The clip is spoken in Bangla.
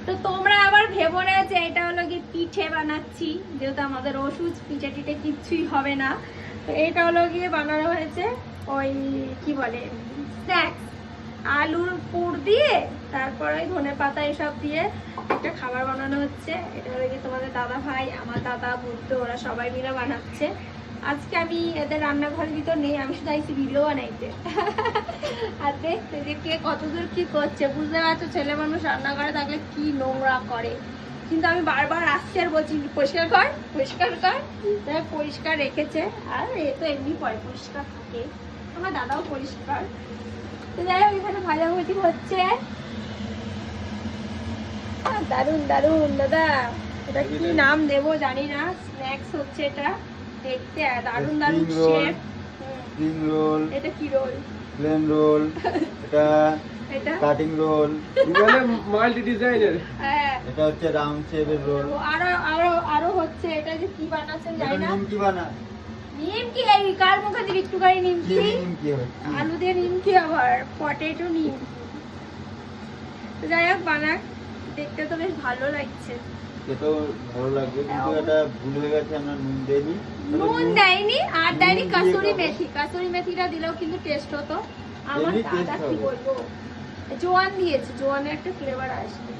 তো তোমরা আবার ভেবো না যে এটা হলো কি পিঠে বানাচ্ছি, যেহেতু আমাদের ওষুধ পিঠে টিঠে কিচ্ছুই হবে না। তো এটা হলো গিয়ে বানানো হয়েছে ওই কি বলে স্ন্যাক্স, আলুর পুর দিয়ে তারপর ওই ধনে পাতা এসব দিয়ে একটা খাবার বানানো হচ্ছে। এটা হলো গিয়ে তোমাদের দাদা ভাই, আমার দাদা, বুদ্ধ, ওরা সবাই মিলে বানাচ্ছে। আজকে আমি এদের রান্নাঘরের ভিতর নেই, আমি শুধু আইসি ভিডিও বানাইতে। আর দেখতে যে কে কতদূর কি করছে, বুঝতে পারছো ছেলে মানুষ রান্নাঘরে থাকলে কি নোংরা করে। কিন্তু আমি বারবার আসছি আর বলছি পরিষ্কার কর পরিষ্কার কর, তাই পরিষ্কার রেখেছে। আর এ তো এমনি পরে পরিষ্কার থাকে, আমার দাদাও পরিষ্কার। তো যাই হোক এখানে ভাজাভুজি হচ্ছে। দারুন দারুন দাদা, এটা কি নাম দেবো জানি না, স্ন্যাক্স হচ্ছে এটা, দেখতে দারুন দারুন শেপ। স্প্রিং রোল, এটা কি রোল? প্লেন রোল, এটা এটা কাটিং রোল, মানে মাল্টি ডিজাইনের। হ্যাঁ, এটা হচ্ছে রাউন্ড শেপের রোল। আরো আরো আরো হচ্ছে, এটা যে কি বানাচ্ছে এটা জানি না। নিমকি বানা, নিমকি? এই কার মুখে দিবি একটুখানি নিমকি? নিমকি হচ্ছে আলু দিয়ে নিমকি, আবার পটেটো নিমকি। তো যাই হোক বানাক, দেখতে তো বেশ ভালো লাগছে। খেতেও ভালো লাগবে, কিন্তু এটা ভুল হয়ে গেছে, আমরা নুন দেইনি। নুন দেয়নি আর দেয়নি নুন দিয়ে কাসুরি খাবো। মেথি, কাসুরি মেথিটা দিলেও কিন্তু টেস্ট হতো। আমার এমনি দাদা taste কি হবে। বলবো, জোয়ান দিয়েছে, জোয়ানের একটা ফ্লেভার আসবে।